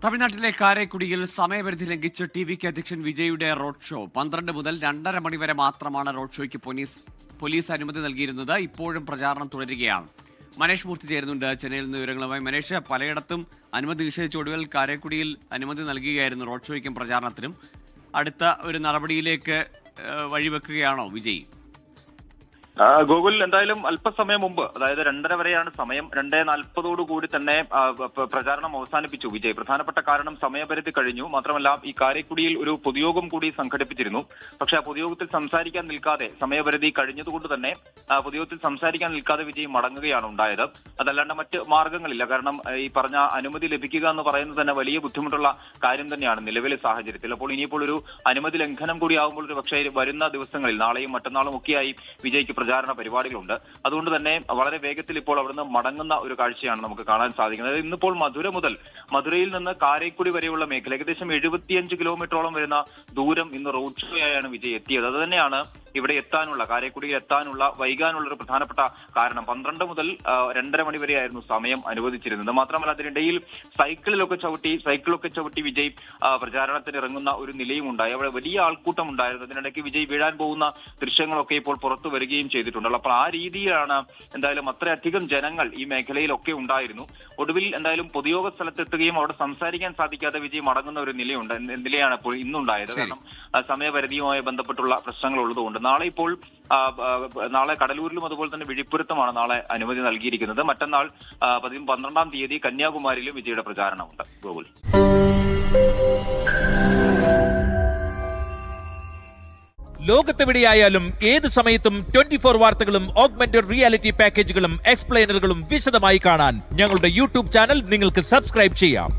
തമിഴ്നാട്ടിലെ കാരക്കുടിയിൽ സമയപരിധി ലംഘിച്ച് ടി.വി.കെ അധ്യക്ഷൻ വിജയുടെ റോഡ് ഷോ 12 മുതൽ 2:30 മണി വരെ മാത്രമാണ് റോഡ് ഷോയ്ക്ക് പോലീസ് അനുമതി നൽകിയിരുന്നത്. ഇപ്പോഴും പ്രചാരണം തുടരുകയാണ്. മനേഷ് മൂർത്തി ചേരുന്നുണ്ട് ചെന്നൈയിൽ നിന്ന് വിവരങ്ങളുമായി. മനേഷ്, പലയിടത്തും അനുമതി നിഷേധിച്ച ഒടുവിൽ കാരക്കുടിയിൽ അനുമതി നൽകുകയായിരുന്നു റോഡ് ഷോയ്ക്കും പ്രചാരണത്തിനും. അടുത്ത ഒരു നടപടിയിലേക്ക് വഴിവെക്കുകയാണോ വിജയ്? ഗോകുൽ, എന്തായാലും അല്പസമയം മുമ്പ്, അതായത് 2:30 വരെയാണ് സമയം. 2:40 കൂടി തന്നെ പ്രചാരണം അവസാനിപ്പിച്ചു വിജയ്. പ്രധാനപ്പെട്ട കാരണം സമയപരിധി കഴിഞ്ഞു. മാത്രമല്ല, ഈ കാരക്കുടിയിൽ ഒരു പൊതുയോഗം കൂടി സംഘടിപ്പിച്ചിരുന്നു. പക്ഷെ ആ പൊതുയോഗത്തിൽ സംസാരിക്കാൻ നിൽക്കാതെ, സമയപരിധി കഴിഞ്ഞതുകൊണ്ട് തന്നെ പൊതുയോഗത്തിൽ സംസാരിക്കാൻ നിൽക്കാതെ വിജയ് മടങ്ങുകയാണ് ഉണ്ടായത്. അതല്ലാണ്ട് മറ്റ് മാർഗങ്ങളില്ല. കാരണം ഈ പറഞ്ഞ അനുമതി ലഭിക്കുക എന്ന് പറയുന്നത് തന്നെ വലിയ ബുദ്ധിമുട്ടുള്ള കാര്യം തന്നെയാണ് നിലവിലെ സാഹചര്യത്തിൽ. അപ്പോൾ ഇനിയിപ്പോൾ ഒരു അനുമതി ലംഘനം കൂടി ആകുമ്പോൾ ഒരു പക്ഷേ വരുന്ന ദിവസങ്ങളിൽ, നാളെയും മറ്റന്നാളും ഒക്കെയായി വിജയ്ക്ക് പ്രചാരണ പരിപാടികളുണ്ട്. അതുകൊണ്ട് തന്നെ വളരെ വേഗത്തിൽ ഇപ്പോൾ അവിടുന്ന് മടങ്ങുന്ന ഒരു കാഴ്ചയാണ് നമുക്ക് കാണാൻ സാധിക്കുന്നത്. ഇന്നിപ്പോൾ മധുരയിൽ നിന്ന് കാരക്കുടി വരെയുള്ള മേഖല, ഏകദേശം 75 കിലോമീറ്ററോളം വരുന്ന ദൂരം ഇന്ന് റോഡ് ഷോയായാണ് വിജയ് എത്തിയത്. അത് തന്നെയാണ് ഇവിടെ എത്താനുള്ള, കാരക്കുടിയിൽ എത്താനുള്ള, വൈകാനുള്ള ഒരു പ്രധാനപ്പെട്ട കാരണം. 12 മുതൽ 2:30 മണി വരെയായിരുന്നു സമയം അനുവദിച്ചിരുന്നത്. മാത്രമല്ല, അതിനിടയിൽ സൈക്കിളൊക്കെ ചവിട്ടി വിജയ് പ്രചാരണത്തിന് ഇറങ്ങുന്ന ഒരു നിലയും ഉണ്ടായി. അവിടെ വലിയ ആൾക്കൂട്ടം ഉണ്ടായിരുന്നു. അതിനിടയ്ക്ക് വിജയ് വീഴാൻ പോകുന്ന ദൃശ്യങ്ങളൊക്കെ ഇപ്പോൾ പുറത്തു വരികയും ചെയ്തിട്ടുണ്ടല്ലോ. അപ്പോൾ ആ രീതിയിലാണ് എന്തായാലും അത്രയധികം ജനങ്ങൾ ഈ മേഖലയിലൊക്കെ ഉണ്ടായിരുന്നു. ഒടുവിൽ എന്തായാലും പൊതുയോഗ സ്ഥലത്തെത്തുകയും അവിടെ സംസാരിക്കാൻ സാധിക്കാതെ വിജയ് മടങ്ങുന്ന ഒരു നിലയാണ് ഇപ്പോൾ ഇന്നുണ്ടായത്. കാരണം സമയപരിധിയുമായി ബന്ധപ്പെട്ടുള്ള പ്രശ്നങ്ങൾ ഉള്ളതുകൊണ്ട് നാളെ കടലൂരിലും അതുപോലെ തന്നെ വിഴിപ്പുരത്തുമാണ് നാളെ അനുമതി നൽകിയിരിക്കുന്നത്. മറ്റന്നാൾ 12-ാം തീയതി കന്യാകുമാരിയിലും വിജയുടെ പ്രചാരണമുണ്ട്. ഗോകുൽ, ലോകത്തെവിടെയായാലും ഏത് സമയത്തും 24 വാർത്തകളും ഓഗ്മെന്റഡ് റിയാലിറ്റി പാക്കേജുകളും എക്സ്പ്ലെയിനറുകളും വിശദമായി കാണാൻ ഞങ്ങളുടെ യൂട്യൂബ് ചാനൽ നിങ്ങൾക്ക് സബ്സ്ക്രൈബ് ചെയ്യാം.